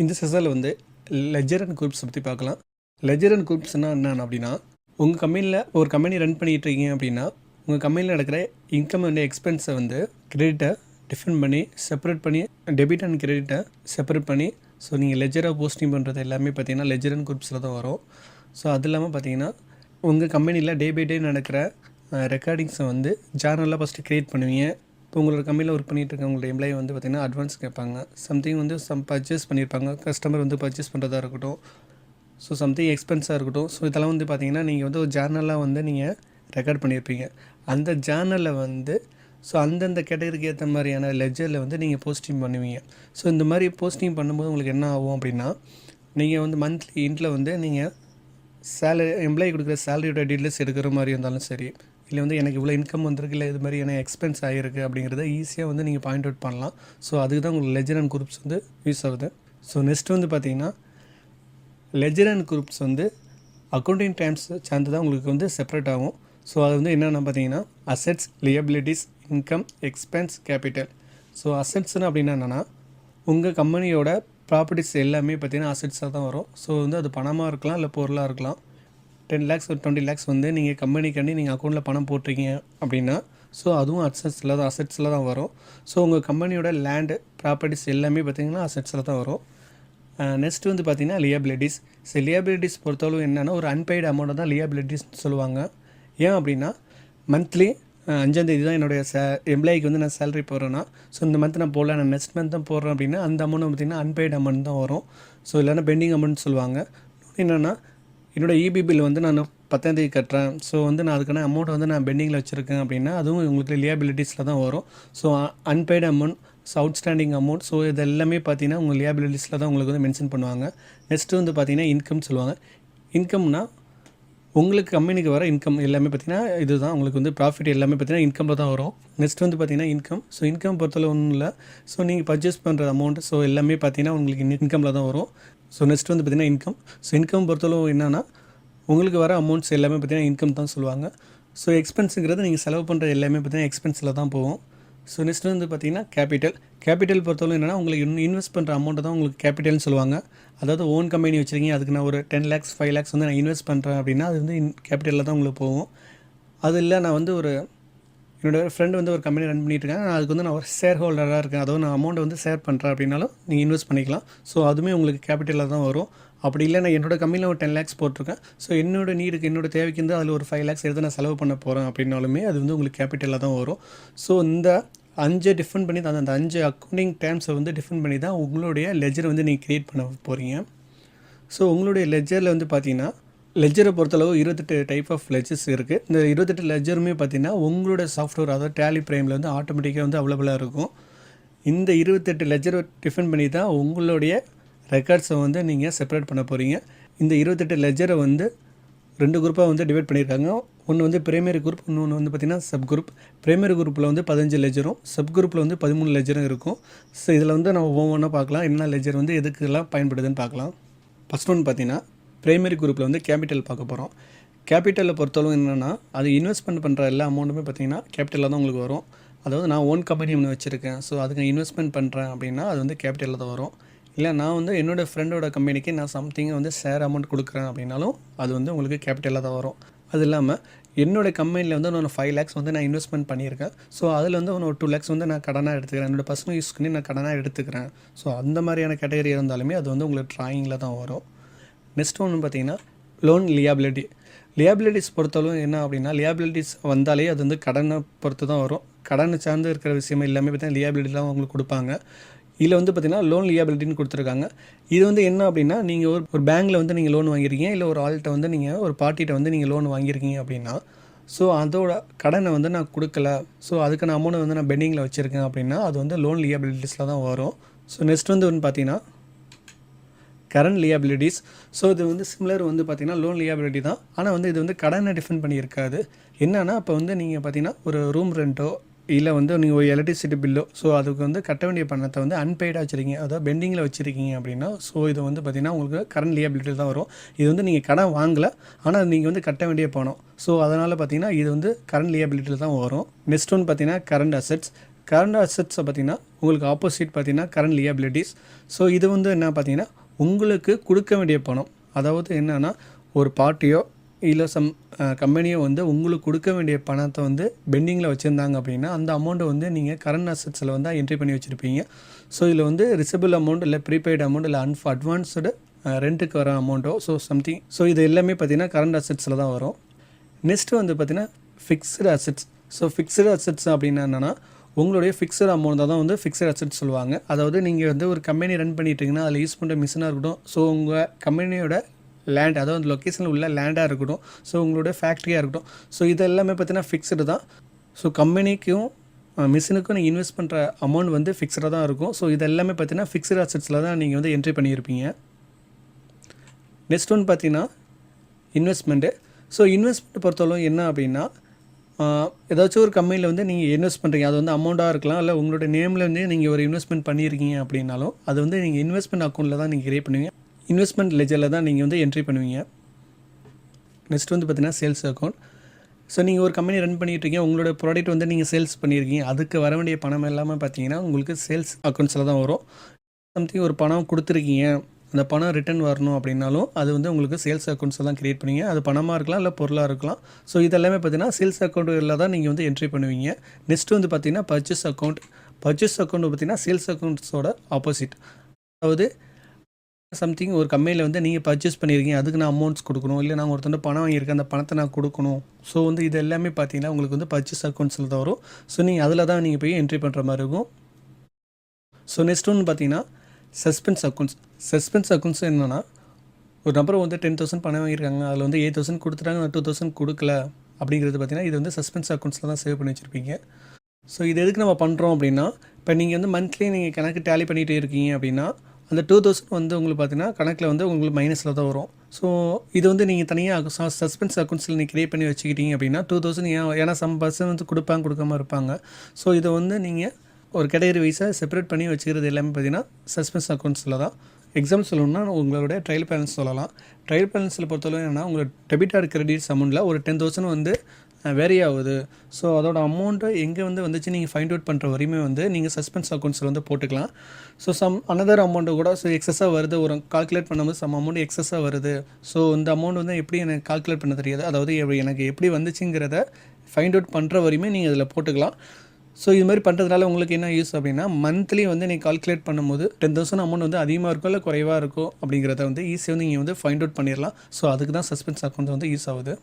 இந்த செஷனில் வந்து லெட்ஜர் அண்ட் குரூப்ஸ் பற்றி பார்க்கலாம். லெட்ஜர் அண்ட் குரூப்ஸ்னால் என்னென்ன அப்படின்னா, உங்கள் கம்பெனியில் ஒரு கம்பெனி ரன் பண்ணிகிட்டு இருக்கீங்க அப்படின்னா, உங்கள் கம்பெனியில் நடக்கிற இன்கம் அண்ட் எக்ஸ்பென்ஸை வந்து கிரெடிட்டை டிஃபைன் பண்ணி செப்பரேட் பண்ணி, டெபிட் அண்ட் கிரெடிட்டை செப்பரேட் பண்ணி, ஸோ நீங்கள் லெட்ஜராக போஸ்டிங் பண்ணுறது எல்லாமே பார்த்தீங்கன்னா லெட்ஜர் அண்ட் குரூப்ஸில் தான் வரும். ஸோ அது இல்லாமல் பார்த்தீங்கன்னா உங்கள் கம்பெனியில் டே பை டே நடக்கிற ரெக்கார்டிங்ஸை வந்து ஜேர்னலாக ஃபஸ்ட்டு க்ரியேட் பண்ணுவீங்க. இப்போ உங்களோட கம்பெனியில் ஒர்க் பண்ணிகிட்டு இருக்க உங்களோட எம்ப்ளாயி வந்து பார்த்திங்கன்னா அட்வான்ஸ் கேட்பாங்க. சம்திங் வந்து பர்ச்சேஸ் பண்ணியிருப்பாங்க, கஸ்டமர் வந்து பர்ச்சேஸ் பண்ணுறதா இருக்கட்டும், ஸோ சம்திங் எக்ஸ்பென்ஸாக இருக்கட்டும். ஸோ இதெல்லாம் வந்து பார்த்திங்கன்னா நீங்கள் வந்து ஒரு ஜேர்னலாக வந்து நீங்கள் ரெக்கார்ட் பண்ணியிருப்பீங்க. அந்த ஜேர்னலில் வந்து ஸோ அந்தந்த கேட்டகரிக்கு ஏற்ற மாதிரியான லெட்ஜரில் வந்து நீங்கள் போஸ்டிங் பண்ணுவீங்க. ஸோ இந்த மாதிரி போஸ்டிங் பண்ணும்போது உங்களுக்கு என்ன ஆகும் அப்படின்னா, நீங்கள் வந்து மந்த்லி இன்ட்டில் வந்து நீங்கள் எம்ப்ளாயி கொடுக்குற சேலரியோட டீட்டெயில்ஸ் எடுக்கிற மாதிரி இருந்தாலும் சரி, இல்லை வந்து எனக்கு இவ்வளோ இன்கம் வந்திருக்கு, இல்லை இது மாதிரி எனக்கு எக்ஸ்பென்ஸ் ஆகிருக்கு அப்படிங்கிறத ஈஸியாக வந்து நீங்கள் பாயிண்ட் அவுட் பண்ணலாம். ஸோ அதுக்கு தான் உங்களுக்கு லெட்ஜர் அண்ட் குரூப்ஸ் வந்து யூஸ் ஆகுது. ஸோ நெக்ஸ்ட் வந்து பார்த்திங்கன்னா லெட்ஜர் அண்ட் குரூப்ஸ் வந்து அக்கௌண்டிங் டைம்ஸ் சேர்ந்து தான் உங்களுக்கு வந்து செப்பரேட் ஆகும். ஸோ அது வந்து என்னென்ன பார்த்தீங்கன்னா assets, liabilities, income, expense, capital. So அசெட்ஸ்னு அப்படின்னா என்னென்னா உங்கள் கம்பெனியோட ப்ராப்பர்ட்டிஸ் எல்லாமே பார்த்திங்கன்னா அசெட்ஸாக தான் வரும். ஸோ வந்து அது பணமாக இருக்கலாம், இல்லை பொருளாக இருக்கலாம். 10 lakhs ஒரு 20 lakhs வந்து நீங்கள் கம்பெனிக்காண்டி நீங்கள் அக்கௌண்ட்டில் பணம் போட்டிருக்கீங்க அப்படின்னா, ஸோ அதுவும் அசெட்ஸில் தான் வரும். ஸோ உங்கள் கம்பெனியோட லேண்டு ப்ராப்பர்ட்டிஸ் எல்லாமே பார்த்திங்கன்னா அசெட்ஸில் தான் வரும். நெக்ஸ்ட் வந்து பார்த்திங்கன்னா லியபிலிட்டிஸ். ஸோ லியபிலிட்டிஸ் பொறுத்தளவு என்னென்னா ஒரு அன்பெய்டு அமௌண்ட்டை தான் லியபிலிட்டிஸ்னு சொல்லுவாங்க. ஏன் அப்படின்னா மந்த்லி 5ஆம் தேதி தான் என்னுடைய எம்ப்ளாய்க்கு வந்து நான் சேலரி போடுறேன்னா, ஸோ இந்த மந்த் நான் போடல, நான் நெக்ஸ்ட் மந்த் தான் போடுறேன் அப்படின்னா அந்த அமௌண்ட் பார்த்திங்கன்னா அன்பெய்டு அமௌண்ட் தான் வரும். ஸோ இல்லைன்னா பெண்டிங் அமௌண்ட் சொல்லுவாங்க. என்னென்னா என்னோடய இபி பில் வந்து நான் 10ஆம் தேதி கட்டுறேன், ஸோ வந்து நான் அதுக்கான அமௌண்ட் வந்து நான் பெண்டிங்கில் வச்சுருக்கேன் அப்படின்னா அதுவும் உங்களுக்கு லியபிலிட்டிஸில் தான் வரும். So unpaid amount, so outstanding amount, so இது எல்லாமே பார்த்தீங்கன்னா உங்கள் லியபிலிட்டிஸில் தான் உங்களுக்கு வந்து மென்ஷன் பண்ணுவாங்க. நெக்ஸ்ட்டு வந்து பார்த்திங்கன்னா இன்கம் சொல்லுவாங்க. இன்கம்னா உங்களுக்கு கம்பெனிக்கு வர இன்கம் எல்லாமே பார்த்திங்கன்னா இதுதான் உங்களுக்கு வந்து ப்ராஃபிட் எல்லாமே பார்த்திங்கன்னா இன்கமில் தான் வரும். நெக்ஸ்ட் வந்து பார்த்திங்கன்னா இன்கம். ஸோ இன்கம் பொறுத்தளவு ஒன்றும் இல்லை, ஸோ நீங்கள் பர்ச்சேஸ் பண்ணுற அமௌண்ட் ஸோ எல்லாமே பார்த்திங்கன்னா உங்களுக்கு இன்கமில் தான் வரும். ஸோ நெக்ஸ்ட் வந்து பார்த்திங்கன்னா இன்கம். ஸோ இன்கம் பொறுத்தளவு என்னென்னா உங்களுக்கு வர அமௌண்ட்ஸ் எல்லாமே பார்த்திங்கன்னா இன்கம் தான் சொல்லுவாங்க. ஸோ எக்ஸ்பென்ஸுங்கிறது நீங்கள் செலவு பண்ணுற எல்லாமே பார்த்திங்கன்னா எக்ஸ்பென்ஸில் தான் போகும். ஸோ நெக்ஸ்ட் வந்து பார்த்திங்கன்னா கேபிட்டல். கேபிட்டல் பொறுத்தவரை என்னென்னா உங்களுக்கு இன்வெஸ்ட் பண்ணுற அமௌண்ட்டை தான் உங்களுக்கு கேபிட்டல்னு சொல்லுவாங்க. அதாவது ஓன் கம்பெனி வச்சுருக்கீங்க, அதுக்கு நான் ஒரு 10 lakhs 5 lakhs வந்து நான் இன்வெஸ்ட் பண்ணுறேன் அப்படின்னா அது வந்து கேபிட்டலில் தான் உங்களுக்கு போகும். அது இல்லை நான் வந்து என்னோடய ஃப்ரெண்டு வந்து ஒரு கம்பெனி ரன் பண்ணிட்டு இருக்காங்க, அதுக்கு வந்து நான் ஒரு ஷேர் ஹோல்டராக இருக்கேன், அதாவது நான் அமௌண்ட்டை வந்து ஷேர் பண்ணுறேன் அப்படின்னாலும் நீங்கள் இன்வெஸ்ட் பண்ணிக்கலாம். ஸோ அதுவுமே உங்களுக்கு கேபிட்டலில் தான் வரும். அப்படி இல்லை நான் என்னோடய கம்பெனியில் ஒரு 10 lakhs போட்டிருக்கேன், ஸோ என்னோடய நீடுக்கு என்னோடய தேவைக்கு வந்து அதில் ஒரு 5 lakhs எடுத்து நான் செலவு பண்ண போகிறேன் அப்படின்னாலுமே அது வந்து உங்களுக்கு கேபிட்டலில் தான் வரும். ஸோ இந்த 5 டிஃபைன் பண்ணி அந்த 5 அக்கௌண்டிங் டேர்ம்ஸை வந்து டிஃபைன் பண்ணி தான் உங்களுடைய லெட்ஜரை வந்து நீங்கள் க்ரியேட் பண்ண போகிறீங்க. ஸோ உங்களுடைய லெட்ஜரில் வந்து பார்த்தீங்கன்னா லெட்ஜரை பொறுத்தளவு 28 டைப் ஆஃப் லெட்ஜர்ஸ் இருக்குது. இந்த 28 லெட்ஜருமே பார்த்தீங்கன்னா உங்களோட சாஃப்ட்வேர், அதாவது டேலி ப்ரைமில் வந்து ஆட்டோமேட்டிக்காக வந்து அவைலபிளாக இருக்கும். இந்த 28 லெட்ஜரை டிஃபைன் பண்ணி தான் உங்களுடைய ரெக்கார்ட்ஸை வந்து நீங்கள் செப்பரேட் பண்ண போகிறீங்க. இந்த 28 லெட்ஜரை வந்து 2 குரூப்பாக வந்து டிவைட் பண்ணியிருக்காங்க. ஒன்று வந்து பிரைமரி குரூப், இன்னொன்று வந்து பார்த்திங்கன்னா சப் குரூப். பிரைமரி குரூப்பில் வந்து 15 லெட்ஜரும், சப் குரூப்பில் வந்து 13 லெட்ஜரும் இருக்கும். ஸோ இதில் வந்து நம்ம ஒவ்வொன்றா பார்க்கலாம், என்ன லெட்ஜர் வந்து எதுக்கெல்லாம் பயன்படுதுன்னு பார்க்கலாம். ஃபஸ்ட் ஒன்று பார்த்திங்கன்னா பிரைமரி குரூப்பில் வந்து கேபிட்டல் பார்க்க போகிறோம். கேபிட்டலில் பொறுத்தளவு என்னென்னா அது இன்வெஸ்ட்மெண்ட் பண்ணுற எல்லா அமௌண்ட்டுமே பார்த்திங்கன்னா கேபிட்டலில் தான் உங்களுக்கு வரும். அதாவது நான் ஓன் கம்பெனி ஒன்று வச்சுருக்கேன், ஸோ அதுக்கு இன்வெஸ்ட்மெண்ட் பண்ணுறேன் அப்படின்னா அது வந்து கேபிட்டலில் தான் வரும். இல்லை நான் வந்து என்னோடய ஃப்ரெண்டோட கம்பெனிக்கு நான் சம்திங் வந்து ஷேர் அமௌண்ட் கொடுக்குறேன் அப்படின்னாலும் அது வந்து உங்களுக்கு கேபிட்டலில் தான் வரும். அது இல்லாமல் என்னோடய கம்பெனியில் வந்து நான் 5 lakhs வந்து நான் இன்வெஸ்ட்மெண்ட் பண்ணியிருக்கேன், ஸோ அதில் வந்து ஒரு 2 lakhs வந்து நான் கடனாக எடுத்துக்கிறேன், என்னோடய பர்சனல் யூஸ்க்கு நான் கடனாக எடுத்துக்கிறேன். ஸோ அந்த மாதிரியான கேட்டகரி இருந்தாலுமே அது வந்து உங்களுக்கு ட்ராயிங்கில் தான் வரும். நெக்ஸ்ட் ஒன்று பார்த்திங்கன்னா லோன் லியாபிலிட்டி. லியாபிலிட்டிஸ் பொறுத்தளவு என்ன அப்படின்னா லியாபிலிட்டிஸ் வந்தாலே அது வந்து கடனை பொறுத்து தான் வரும். கடனை சார்ந்து இருக்கிற விஷயம் எல்லாமே பார்த்திங்கன்னா லியாபிலிட்டிலாம் உங்களுக்கு கொடுப்பாங்க. இதில் வந்து பார்த்திங்கன்னா லோன் லியாபிலிட்டின்னு கொடுத்துருக்காங்க. இது வந்து என்ன அப்படின்னா நீங்கள் ஒரு பேங்க்கில் வந்து நீங்கள் லோன் வாங்கியிருக்கீங்க, இல்லை ஒரு ஆள்கிட்ட வந்து நீங்கள் ஒரு பார்ட்டிகிட்ட வந்து நீங்கள் லோன் வாங்கியிருக்கீங்க அப்படின்னா, ஸோ அதோட கடனை வந்து நான் கொடுக்கல, ஸோ அதுக்கான அமௌண்ட்டை வந்து நான் பெண்டிங்கில் வச்சுருக்கேன் அப்படின்னா அது வந்து லோன் லியாபிலிட்டிஸில் தான் வரும். ஸோ நெக்ஸ்ட் வந்து பார்த்திங்கன்னா கரண்ட் லியாபிலிட்டிஸ். ஸோ இது வந்து சிமிலர் வந்து பார்த்திங்கன்னா லோன் லியாபிலிட்டி தான், ஆனால் வந்து இது வந்து கடனை டிஃபைன் பண்ணியிருக்காது. என்னென்னா இப்போ வந்து நீங்கள் பார்த்திங்கன்னா ஒரு ரூம் ரெண்ட்டோ இல்லை வந்து நீங்கள் ஒரு எலக்ட்ரிசிட்டி பில்லோ, ஸோ அதுக்கு வந்து கட்ட வேண்டிய பணத்தை வந்து அன்பெய்டாக வச்சுருக்கீங்க, அதாவது பெண்டிங்கில் வச்சுருக்கீங்க அப்படின்னா, ஸோ இது வந்து பார்த்திங்கன்னா உங்களுக்கு கரண்ட் லியாபிலிட்டி தான் வரும். இது வந்து நீங்கள் கடன் வாங்கலை, ஆனால் நீங்கள் வந்து கட்ட வேண்டிய பணம், ஸோ அதனால் பார்த்திங்கன்னா இது வந்து கரண்ட் லியாபிலிட்டியில் தான் வரும். நெக்ஸ்ட் ஒன்று பார்த்திங்கன்னா கரண்ட் அசெட்ஸ். கரண்ட் அசெட்ஸை பார்த்தீங்கன்னா உங்களுக்கு ஆப்போசிட் பார்த்தீங்கன்னா கரண்ட் லியபிலிட்டிஸ். ஸோ இது வந்து என்ன பார்த்தீங்கன்னா உங்களுக்கு கொடுக்க வேண்டிய பணம். அதாவது என்னென்னா ஒரு பார்ட்டியோ இல்லை சம் கம்பெனியோ வந்து உங்களுக்கு கொடுக்க வேண்டிய பணத்தை வந்து பெண்டிங்கில் வச்சுருந்தாங்க அப்படின்னா அந்த அமௌண்ட்டை வந்து நீங்கள் கரண்ட் அசெட்ஸில் வந்து என்ட்ரி பண்ணி வச்சுருப்பீங்க. ஸோ இதில் வந்து ரிசபிள் அமௌண்ட் இல்லை ப்ரீபெய்டு அமௌண்ட் இல்லை அட்வான்ஸ்டு ரெண்ட்டுக்கு வர அமௌண்ட்டோ சம்திங். ஸோ இது எல்லாமே பார்த்திங்கன்னா கரண்ட் அசெட்ஸில் தான் வரும். நெக்ஸ்ட்டு வந்து பார்த்திங்கன்னா fixed assets. So fixed assets அப்படின்னா என்னென்னா உங்களுடைய ஃபிக்ஸ்டு அமௌண்ட் தான் வந்து ஃபிக்ஸ்டு அசெட்ஸ் சொல்லுவாங்க. அதாவது நீங்கள் வந்து ஒரு கம்பெனி ரன் பண்ணிட்டீங்கன்னா அதில் யூஸ் பண்ணுற மிஷினாக இருக்கட்டும், ஸோ உங்கள் கம்பெனியோட லேண்ட், அதாவது அந்த லொக்கேஷனில் உள்ள லேண்டாக இருக்கட்டும், ஸோ உங்களுடைய ஃபேக்ட்ரியாக இருக்கட்டும், ஸோ இது எல்லாமே பார்த்தீங்கன்னா ஃபிக்ஸ்டு தான். ஸோ கம்பெனிக்கும் மிஷினுக்கும் நீங்கள் இன்வெஸ்ட் பண்ணுற அமௌண்ட் வந்து ஃபிக்ஸ்டாக தான் இருக்கும். ஸோ இது எல்லாமே பார்த்தீங்கன்னா ஃபிக்ஸ்டு அசெட்ஸில் தான் நீங்கள் வந்து என்ட்ரி பண்ணியிருப்பீங்க. நெக்ஸ்ட் ஒன் பார்த்தீங்கன்னா இன்வெஸ்ட்மெண்ட்டு. ஸோ இன்வெஸ்ட்மெண்ட் பொறுத்தவரை என்ன அப்படின்னா ஏதாச்சும் ஒரு கம்பெனியில் வந்து நீங்கள் இன்வெஸ்ட் பண்ணுறீங்க, அது வந்து அமௌண்ட்டாக இருக்கலாம், இல்லை உங்களோட நேமில் வந்து நீங்கள் ஒரு இன்வெஸ்ட்மெண்ட் பண்ணியிருக்கீங்க அப்படின்னாலும் அது வந்து நீங்கள் இன்வெஸ்ட்மெண்ட் அக்கௌண்ட்டில் தான் நீங்கள் கிரியேட் பண்ணுவீங்க, இன்வெஸ்ட்மெண்ட் லெஜரில் தான் நீங்கள் வந்து என்ட்ரி பண்ணுவீங்க. நெக்ஸ்ட் வந்து பார்த்தீங்கன்னா சேல்ஸ் அக்கௌண்ட். ஸோ நீங்கள் ஒரு கம்பெனி ரன் பண்ணிகிட்ருக்கீங்க, உங்களோட ப்ராடக்ட் வந்து நீங்கள் சேல்ஸ் பண்ணியிருக்கீங்க, அதுக்கு வர வேண்டிய பணம் எல்லாமே பார்த்தீங்கன்னா உங்களுக்கு சேல்ஸ் அக்கௌண்ட்ஸில் தான் வரும். சம்திங் ஒரு பணம் கொடுத்துருக்கீங்க, அந்த பணம் ரிட்டர்ன் வரணும் அப்படின்னாலும் அது வந்து உங்களுக்கு சேல்ஸ் அக்கௌண்ட்ஸை தான் க்ரியேட் பண்ணுவீங்க. அது பணமாக இருக்கலாம், இல்லை பொருளாக இருக்கலாம். ஸோ இதெல்லாமே பார்த்தீங்கன்னா சேல்ஸ் அக்கௌண்ட்டில் தான் நீங்கள் வந்து என்ட்ரி பண்ணுவீங்க. நெக்ஸ்ட் வந்து பார்த்தீங்கன்னா பர்ச்சேஸ் அக்கௌண்ட். பர்ச்சேஸ் அக்கௌண்ட் பார்த்தீங்கன்னா சேல்ஸ் அக்கௌண்ட்ஸோட ஆப்போசிட். அதாவது சம்திங் ஒரு கம்பெனியில் வந்து நீங்கள் பர்ச்சேஸ் பண்ணியிருக்கீங்க, அதுக்கு நான் அமௌண்ட்ஸ் கொடுக்கணும், இல்லை நான் ஒருத்தர் பணம் வாங்கியிருக்கேன், அந்த பணத்தை நான் கொடுக்கணும். ஸோ வந்து இது எல்லாமே பார்த்தீங்கன்னா உங்களுக்கு வந்து பர்ச்சேஸ் அக்கௌண்ட்ஸில் தான் வரும். ஸோ நீங்கள் அதில் தான் நீங்கள் போய் என்ட்ரி பண்ணுற மாதிரி இருக்கும். ஸோ நெக்ஸ்ட் ஒன்று பார்த்தீங்கன்னா சஸ்பென்ஸ் அக்கௌண்ட்ஸ். சஸ்பென்ஸ் அக்கௌண்ட்ஸ் என்னென்னா ஒரு நபர் வந்து 10,000 பணம் வாங்கியிருக்காங்க, அதில் வந்து 8,000 கொடுத்துட்டாங்க, 2,000 கொடுக்கல அப்படிங்கிறது பார்த்தீங்கன்னா இது வந்து சஸ்பென்ஸ் அக்கௌண்ட்ஸில் தான் சேவ் பண்ணி வச்சுருப்பீங்க. ஸோ இது எதுக்கு நம்ம பண்ணுறோம் அப்படின்னா, இப்போ நீங்கள் வந்து மந்த்லி நீங்கள் கணக்கு டேலி பண்ணிகிட்டே இருக்கீங்க அப்படின்னா அந்த 2,000 வந்து உங்களுக்கு பார்த்தீங்கன்னா கணக்கில் வந்து உங்களுக்கு மைனஸில் தான் வரும். ஸோ இது வந்து நீங்கள் தனியாக சஸ்பென்ஸ் அக்கௌண்ட்ஸில் நீங்கள் க்ரியேட் பண்ணி வச்சுக்கிட்டீங்க அப்படின்னா 2,000 ஏன்னா சம் பர்சன் வந்து கொடுக்காம இருப்பாங்க. ஸோ இதை வந்து நீங்கள் ஒரு கேட்டகரி வைஸாக செப்பரேட் பண்ணி வச்சுக்கிறது எல்லாமே பார்த்தீங்கன்னா சஸ்பென்ஸ் அக்கௌண்ட்ஸில் தான். எக்ஸாம்பிள் சொல்லணும்னா உங்களுடைய ட்ரையல் பேலன்ஸ் சொல்லலாம். ட்ரையல் பேலன்ஸில் பொறுத்தவரை என்னென்னா உங்களோட டெபிட் ஆர் கிரெடிட்ஸ் அமௌண்ட்டில் ஒரு 10,000 வந்து வேரி ஆகுது. ஸோ அதோட அமௌண்ட்டை எங்கே வந்து வந்துச்சு நீங்கள் ஃபைண்ட் அவுட் பண்ணுற வரையுமே வந்து நீங்கள் சஸ்பென்ஸ் அக்கௌண்ட்ஸில் வந்து போட்டுக்கலாம். ஸோ அனதர் அமௌண்ட்டு கூட எக்ஸஸாக வருது, ஒரு கால்குலேட் பண்ணும்போது சம் அமௌண்ட் எக்ஸஸாக வருது. ஸோ இந்த அமௌண்ட் வந்து எப்படி எனக்கு கால்குலேட் பண்ண தெரியாது, அதாவது எனக்கு எப்படி வந்துச்சுங்கிறத ஃபைண்ட் அவுட் பண்ணுற வரையுமே நீங்கள் அதில் போட்டுக்கலாம். ஸோ இது மாதிரி பண்ணுறதுனால உங்களுக்கு என்ன யூஸ் அப்படின்னா மந்த்லி வந்து நீங்கள் கால்குலேட் பண்ணும்போது 10,000 அமௌண்ட் வந்து அதிகமாக இருக்கும் இல்லை குறைவாக இருக்கும் அப்படிங்கிறத வந்து ஈஸியாக வந்து நீங்கள் வந்து ஃபைண்ட் அவுட் பண்ணிடலாம். ஸோ அதுக்கு தான் சஸ்பென்ஸ் அக்கௌண்ட் வந்து யூஸ் ஆகுது.